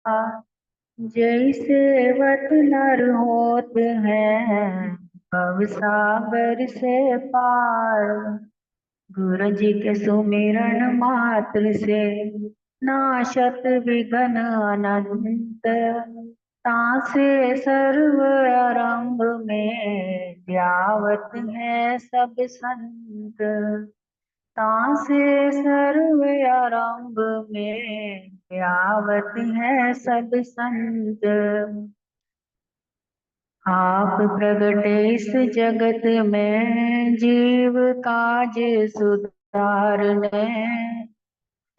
जैसे वत नर होत हैं भव सागर से पार। गुरु जी के सुमिरन मात्र से नाशत विघ्न अनंत। तासे सर्व आरंभ में ध्यावत है सब संत। तासे सर्व आरंभ में ध्यावत है सब संत। आप प्रगटे इस जगत में जीव काज सुधारने।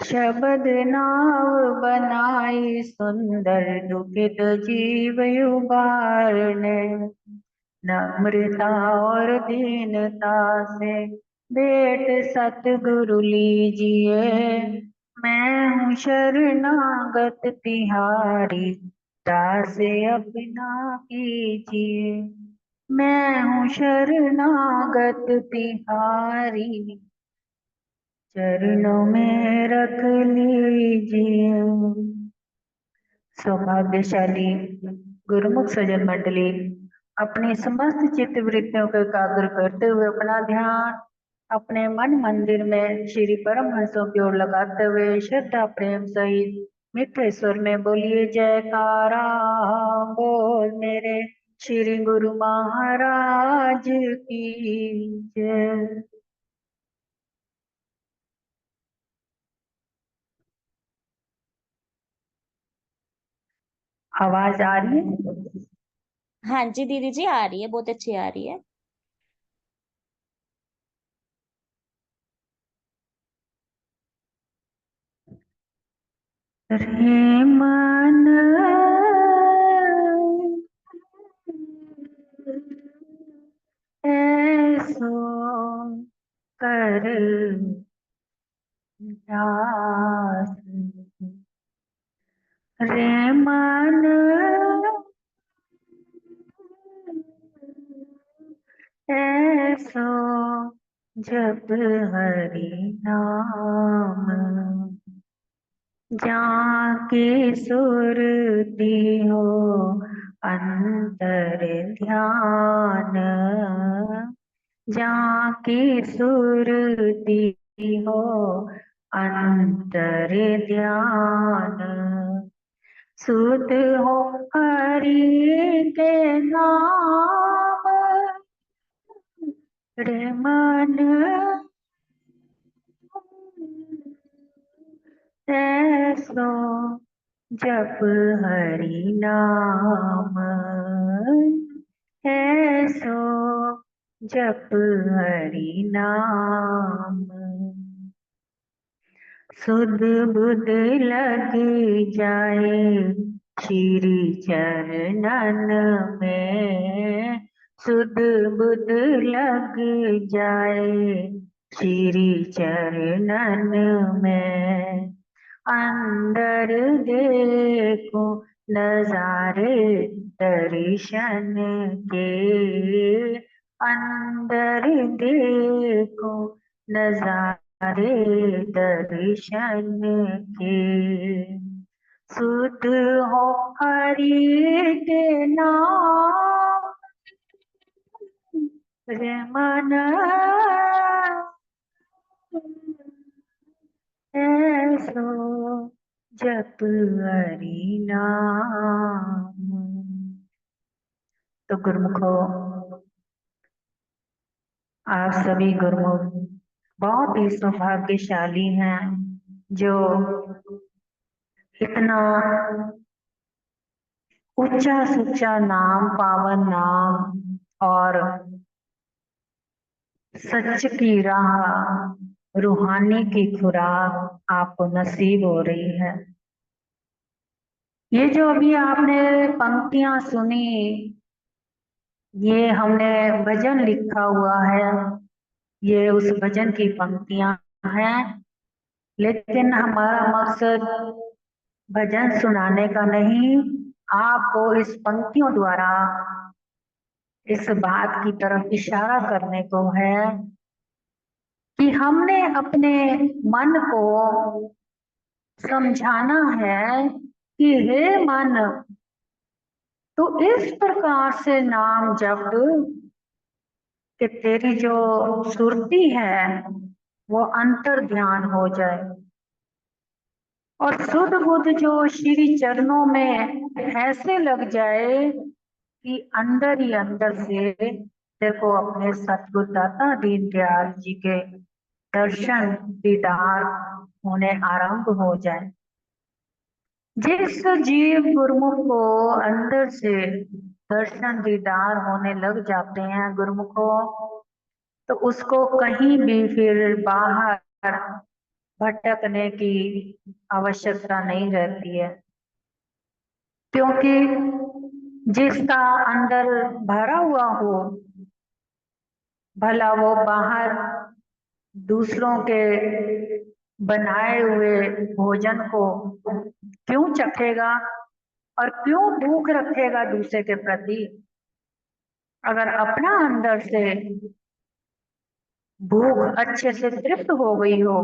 शब्द नाव बनाई सुंदर दुखित जीव उबारने। नम्रता और दीनता से भेंट सतगुरु लीजिए। मैं हूँ शरणागत तिहारी दास अपना कीजिए। मैं हूँ शरणागत तिहारी चरणों में रख लीजिए। सौभाग्यशाली गुरुमुख सज्जन मंडली अपनी समस्त चित्त वृत्तियों को एकाग्र करते हुए अपना ध्यान अपने मन मंदिर में श्री परमहंसों की ओर लगाते हुए श्रद्धा प्रेम सहित मीठे स्वर में बोलिए जयकारा। बोल मेरे श्री गुरु महाराज की जय। आवाज आ रही है? हाँ जी दीदी जी, आ रही है, बहुत अच्छी आ रही है। रे मन ऐसो कर जास। रे मन ऐसो जप हरि नाम। जाके सुरती हो अंतर ध्यान। जाके सुरती हो अंतर ध्यान। सुध हो हरि के नाम। रे मन ऐसो जप हरि नाम। ऐसो जप हरि नाम। सुध बुध लग जाए श्री चरणन में। सुध बुध लग जाए श्री चरणन में। अंदर देखो नजारे दर्शन के। अंदर देखो नजारे दर्शन के। सुध हो हरि के नाम। रे मन ऐसो जप हरि नाम। तो गुरुमुखो, आप सभी गुरुमुख बहुत ही सौभाग्यशाली हैं जो इतना ऊंचा सुच्चा नाम, पावन नाम और सच की राह, रूहानी की खुराक आपको नसीब हो रही है। ये जो अभी आपने पंक्तियां सुनी, ये हमने भजन लिखा हुआ है। ये उस भजन की पंक्तियां हैं, लेकिन हमारा मकसद भजन सुनाने का नहीं, आपको इस पंक्तियों द्वारा इस बात की तरफ इशारा करने को है कि हमने अपने मन को समझाना है कि हे मन, तो इस प्रकार से नाम जप कि तेरी जो सुरती है वो अंतर ध्यान हो जाए और शुद्ध बुद्ध जो श्री चरणों में ऐसे लग जाए कि अंदर ही अंदर से देखो अपने सतगुरु दाता दीनदयाल जी के दर्शन दीदार होने आरंभ हो जाए। जिस जीव गुरुमुख को अंदर से दर्शन दीदार होने लग जाते हैं गुरुमुखों, तो उसको कहीं भी फिर बाहर भटकने की आवश्यकता नहीं रहती है, क्योंकि जिसका अंदर भरा हुआ हो, भला वो बाहर दूसरों के बनाए हुए भोजन को क्यों चखेगा और क्यों भूख रखेगा दूसरे के प्रति। अगर अपना अंदर से भूख अच्छे से तृप्त हो गई हो,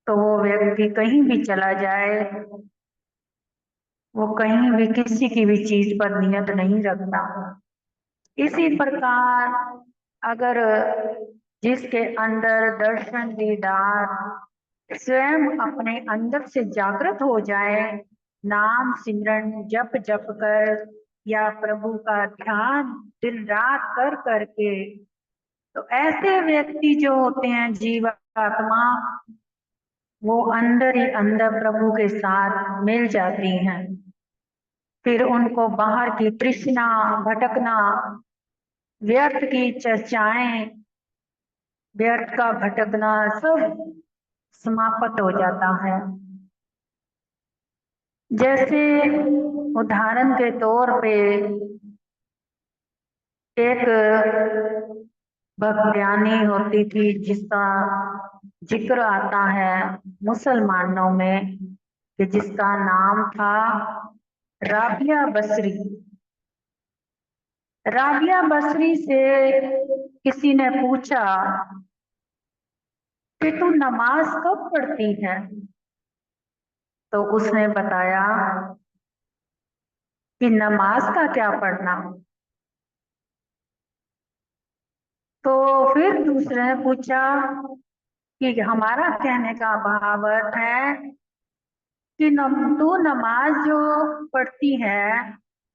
तो वो व्यक्ति कहीं भी चला जाए, वो कहीं भी किसी की भी चीज पर नियत नहीं रखता। इसी प्रकार अगर जिसके अंदर दर्शन दीदार स्वयं अपने अंदर से जागृत हो जाए, नाम सिमरन जप जप कर या प्रभु का ध्यान दिन रात कर करके, तो ऐसे व्यक्ति जो होते हैं जीवात्मा, वो अंदर ही अंदर प्रभु के साथ मिल जाती हैं। फिर उनको बाहर की तृष्णा, भटकना, व्यर्थ की चर्चाएं, व्यर्थ का भटकना सब समाप्त हो जाता है। जैसे उदाहरण के तौर पे एक भक्तियानी होती थी जिसका जिक्र आता है मुसलमानों में, कि जिसका नाम था राबिया बसरी। राबिया बसरी से किसी ने पूछा कि तू नमाज कब पढ़ती है? तो उसने बताया कि नमाज का क्या पढ़ना। तो फिर दूसरे ने पूछा कि हमारा कहने का भाव है कि तू नमाज जो पढ़ती है,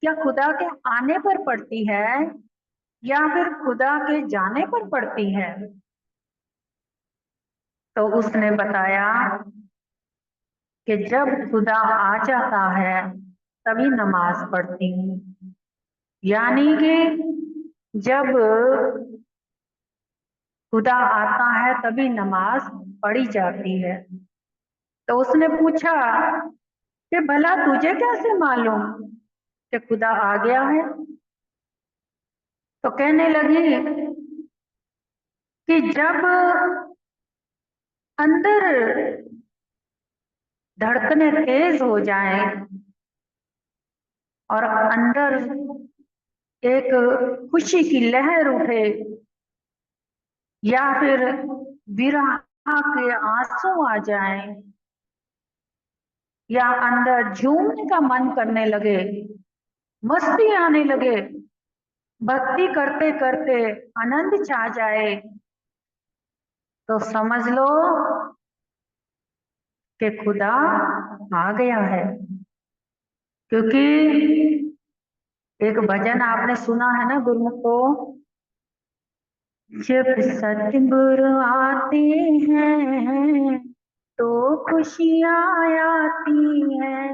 क्या खुदा के आने पर पढ़ती है या फिर खुदा के जाने पर पढ़ती है? तो उसने बताया कि जब खुदा आ जाता है तभी नमाज पढ़ती हूँ, यानी कि जब खुदा आता है तभी नमाज पढ़ी जाती है। तो उसने पूछा कि भला तुझे कैसे मालूम कि खुदा आ गया है? तो कहने लगी कि जब अंदर धड़कने तेज हो जाएं और अंदर एक खुशी की लहर उठे या फिर विरह के आंसू आ जाएं या अंदर झूमने का मन करने लगे, मस्ती आने लगे, भक्ति करते करते आनंद छा जाए, तो समझ लो कि खुदा आ गया है। क्योंकि एक भजन आपने सुना है ना गुरुमुख को, जब सतगुरु आते हैं तो खुशियाँ आती हैं,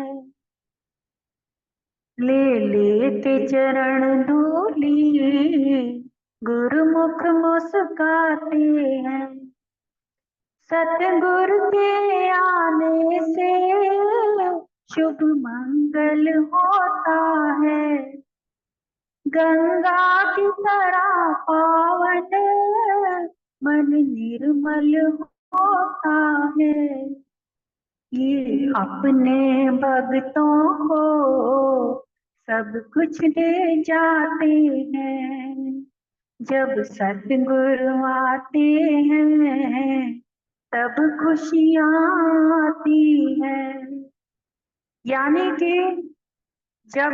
ले लेते चरण धूली गुरुमुख मुस्काते हैं। सतगुरु के आने से शुभ मंगल होता है, गंगा की तरह पावन मन निर्मल होता है। ये अपने भक्तों को सब कुछ दे जाते हैं, जब सतगुरु आते हैं तब खुशियाँ आती हैं। यानी कि जब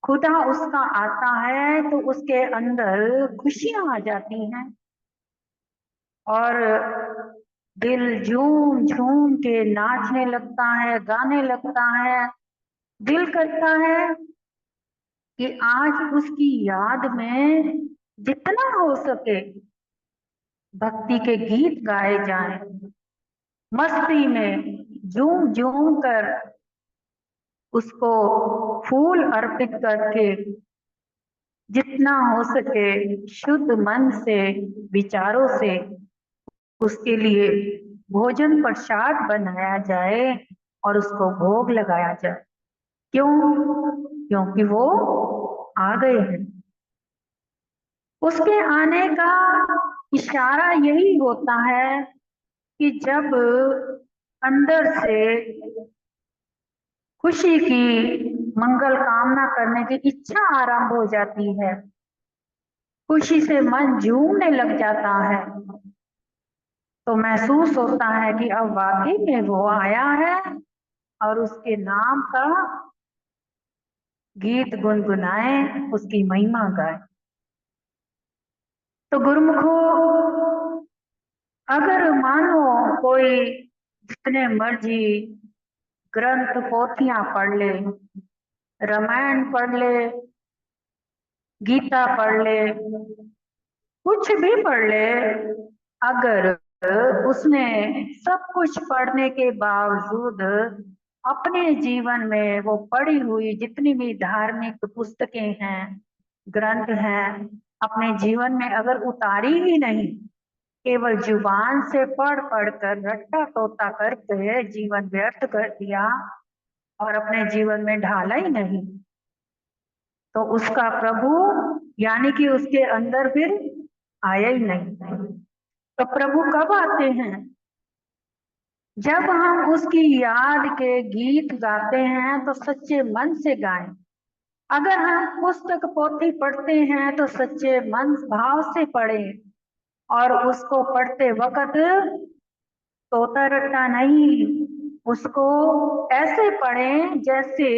खुदा उसका आता है तो उसके अंदर खुशियां आ जाती हैं और दिल झूम झूम के नाचने लगता है, गाने लगता है। दिल करता है कि आज उसकी याद में जितना हो सके भक्ति के गीत गाए जाएं, मस्ती में झूम झूम कर उसको फूल अर्पित करके जितना हो सके शुद्ध मन से, विचारों से उसके लिए भोजन प्रसाद बनाया जाए और उसको भोग लगाया जाए। क्यों? क्योंकि वो आ गए हैं। उसके आने का इशारा यही होता है कि जब अंदर से खुशी की मंगल कामना करने की इच्छा आरंभ हो जाती है, खुशी से मन झूमने लग जाता है, तो महसूस होता है कि अब वाकई में वो आया है और उसके नाम का गीत गुनगुनाए, उसकी महिमा गाए। तो गुरुमुखो, अगर मानो कोई जितने मर्जी ग्रंथ पोथियां पढ़ ले, रामायण पढ़ ले, गीता पढ़ ले, कुछ भी पढ़ ले, अगर उसने सब कुछ पढ़ने के बावजूद अपने जीवन में वो पढ़ी हुई जितनी भी धार्मिक पुस्तकें हैं, ग्रंथ हैं, अपने जीवन में अगर उतारी ही नहीं, केवल जुबान से पढ़ पढ़ कर रट्टा तोता करके जीवन व्यर्थ कर दिया और अपने जीवन में ढाला ही नहीं, तो उसका प्रभु यानी कि उसके अंदर फिर आया ही नहीं। तो प्रभु कब आते हैं? जब हम उसकी याद के गीत गाते हैं तो सच्चे मन से गाएं। अगर हम पुस्तक पोथी पढ़ते हैं तो सच्चे मन भाव से पढ़ें और उसको पढ़ते वक्त तोता रट्टा नहीं, उसको ऐसे पढ़ें जैसे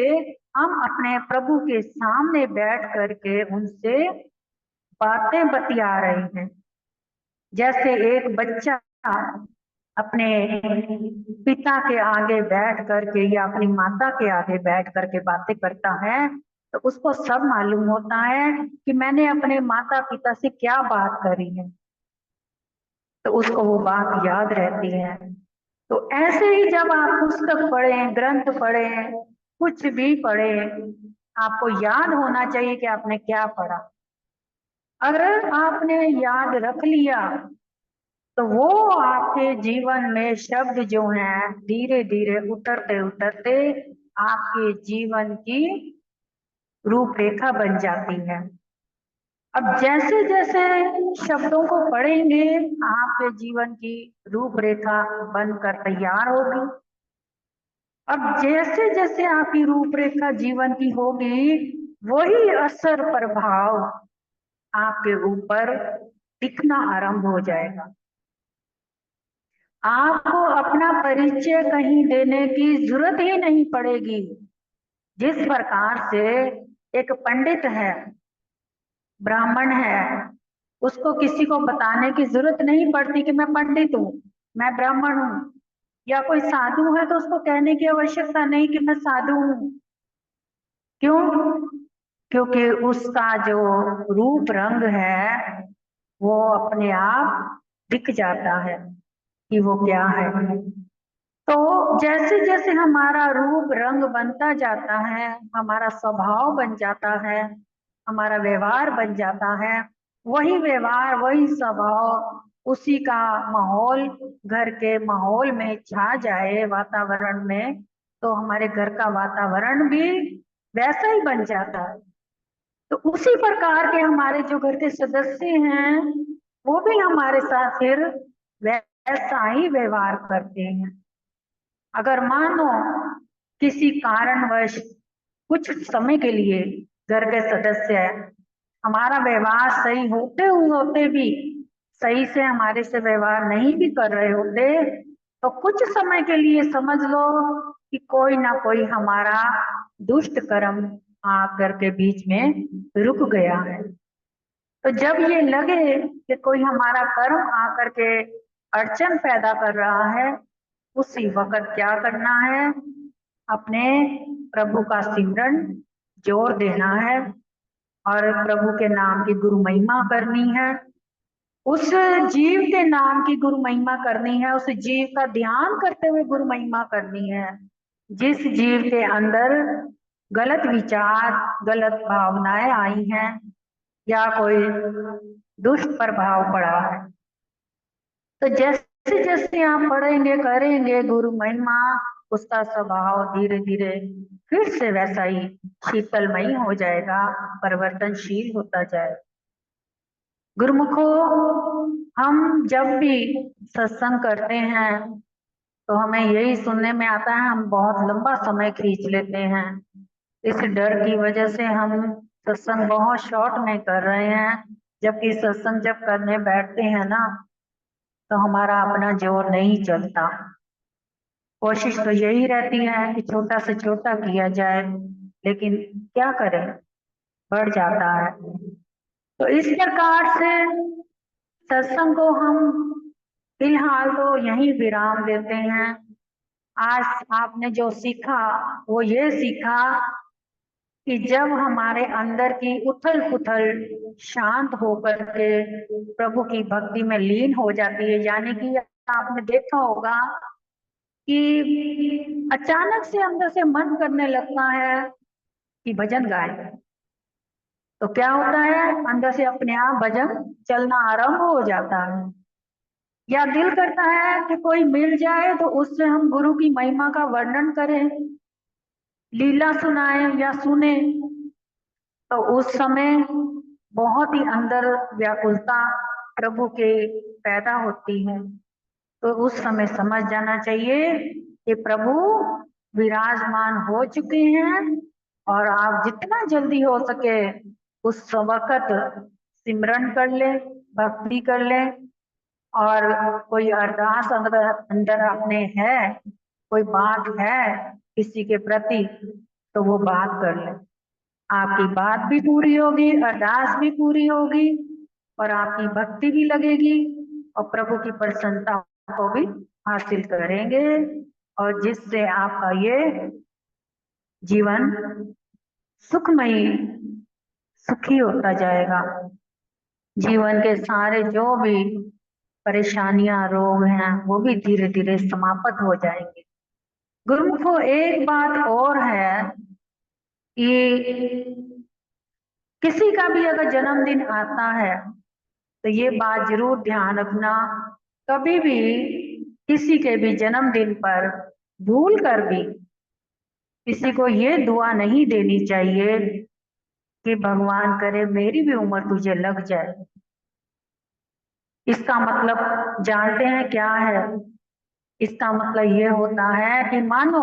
हम अपने प्रभु के सामने बैठ करके उनसे बातें बतिया रहे हैं। जैसे एक बच्चा अपने पिता के आगे बैठ करके या अपनी माता के आगे बैठ करके बातें करता है, तो उसको सब मालूम होता है कि मैंने अपने माता पिता से क्या बात करी है, तो उसको वो बात याद रहती है। तो ऐसे ही जब आप पुस्तक पढ़ें, ग्रंथ पढ़ें, कुछ भी पढ़ें, आपको याद होना चाहिए कि आपने क्या पढ़ा। अगर आपने याद रख लिया तो वो आपके जीवन में शब्द जो हैं धीरे धीरे उतरते उतरते आपके जीवन की रूपरेखा बन जाती है। अब जैसे जैसे शब्दों को पढ़ेंगे आपके जीवन की रूपरेखा बनकर तैयार होगी। अब जैसे जैसे आपकी रूपरेखा जीवन की होगी वही असर प्रभाव आपके ऊपर दिखना आरंभ हो जाएगा। आपको अपना परिचय कहीं देने की जरूरत ही नहीं पड़ेगी। जिस प्रकार से एक पंडित है, ब्राह्मण है, उसको किसी को बताने की जरूरत नहीं पड़ती कि मैं पंडित हूँ, मैं ब्राह्मण हूँ। या कोई साधु है तो उसको कहने की आवश्यकता नहीं कि मैं साधु हूँ। क्यों? क्योंकि उसका जो रूप रंग है वो अपने आप दिख जाता है कि वो क्या है। तो जैसे जैसे हमारा रूप रंग बनता जाता है, हमारा स्वभाव बन जाता है, हमारा व्यवहार बन जाता है, वही व्यवहार वही स्वभाव उसी का माहौल घर के माहौल में छा जाए वातावरण में, तो हमारे घर का वातावरण भी वैसा ही बन जाता है। तो उसी प्रकार के हमारे जो घर के सदस्य हैं वो भी हमारे साथ फिर वैसा ही व्यवहार करते हैं। अगर मानो किसी कारणवश कुछ समय के लिए घर के सदस्य हमारा व्यवहार सही होते भी सही से हमारे से व्यवहार नहीं भी कर रहे होते, तो कुछ समय के लिए समझ लो कि कोई ना कोई हमारा दुष्ट कर्म आकर के बीच में रुक गया है। तो जब ये लगे कि कोई हमारा कर्म आकर के अड़चन पैदा कर रहा है, उसी वक्त क्या करना है, अपने प्रभु का सिमरन जोर देना है और प्रभु के नाम की गुरु महिमा करनी है। उस जीव के नाम की गुरु महिमा करनी है, उस जीव का ध्यान करते हुए गुरु महिमा करनी है। जिस जीव के अंदर गलत विचार, गलत भावनाएं आई हैं या कोई दुष्ट प्रभाव पड़ा है, तो जैसे जैसे आप पढ़ेंगे करेंगे गुरु महिमा, उसका स्वभाव धीरे धीरे फिर से वैसा ही शीतलमयी हो जाएगा, परिवर्तनशील होता जाएगा। गुरुमुखो, हम जब भी सत्संग करते हैं तो हमें यही सुनने में आता है, हम बहुत लंबा समय खींच लेते हैं। इस डर की वजह से हम सत्संग बहुत शॉर्ट में कर रहे हैं, जबकि सत्संग जब करने बैठते हैं ना तो हमारा अपना जोर नहीं चलता। कोशिश तो यही रहती है कि छोटा से छोटा किया जाए, लेकिन क्या करें, बढ़ जाता है। तो इस प्रकार से सत्संग को हम फिलहाल तो यहीं विराम देते हैं। आज आपने जो सीखा वो ये सीखा कि जब हमारे अंदर की उथल पुथल शांत होकर के प्रभु की भक्ति में लीन हो जाती है, यानी कि आपने देखा होगा कि अचानक से अंदर से मन करने लगता है कि भजन गाएं, तो क्या होता है, अंदर से अपने आप भजन चलना आरंभ हो जाता है। या दिल करता है कि कोई मिल जाए तो उससे हम गुरु की महिमा का वर्णन करें, लीला सुनाएं या सुने, तो उस समय बहुत ही अंदर व्याकुलता प्रभु के पैदा होती है। तो उस समय समझ जाना चाहिए कि प्रभु विराजमान हो चुके हैं और आप जितना जल्दी हो सके उस वक्त सिमरन कर ले, भक्ति कर ले, और कोई अरदास अंदर अपने है, कोई बात है किसी के प्रति, तो वो बात कर ले। आपकी बात भी पूरी होगी, अरदास भी पूरी होगी और आपकी भक्ति भी लगेगी और प्रभु की प्रसन्नता को भी हासिल करेंगे, और जिससे आपका ये जीवन सुखमयी सुखी होता जाएगा। जीवन के सारे जो भी परेशानियां, रोग हैं, वो भी धीरे धीरे समाप्त हो जाएंगे। गुरुमुखो, एक बात और है कि किसी का भी अगर जन्मदिन आता है तो ये बात जरूर ध्यान रखना, कभी भी किसी के भी जन्मदिन पर भूल कर भी किसी को ये दुआ नहीं देनी चाहिए कि भगवान करे मेरी भी उम्र तुझे लग जाए। इसका मतलब जानते हैं क्या है? इसका मतलब ये होता है कि मानो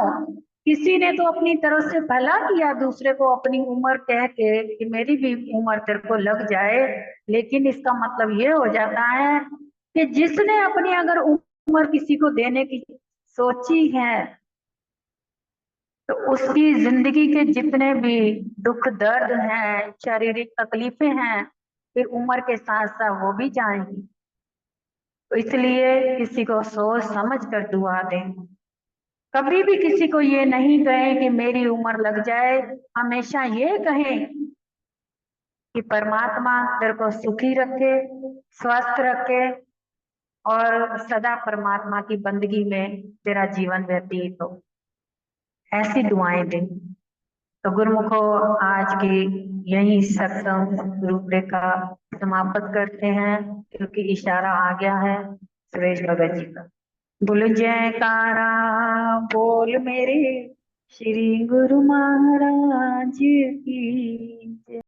किसी ने तो अपनी तरफ से भला किया दूसरे को अपनी उम्र कह के कि मेरी भी उम्र तेरे को लग जाए, लेकिन इसका मतलब ये हो जाता है कि जिसने अपनी अगर उम्र किसी को देने की सोची है तो उसकी जिंदगी के जितने भी दुख दर्द हैं, शारीरिक तकलीफें हैं, फिर उम्र के साथ साथ वो भी जाएंगी। तो इसलिए किसी को सोच समझ कर दुआ दें। कभी भी किसी को ये नहीं कहें कि मेरी उम्र लग जाए, हमेशा ये कहें कि परमात्मा तेरे को सुखी रखे, स्वस्थ रखे और सदा परमात्मा की बंदगी में तेरा जीवन व्यतीत हो, ऐसी दुआएं दें। तो गुरुमुखो, आज की यही सत्संग रूपरेखा समाप्त करते हैं, क्योंकि इशारा आ गया है सुरेश भगत जी का। बोल जयकारा बोल मेरे श्री गुरु महाराज की।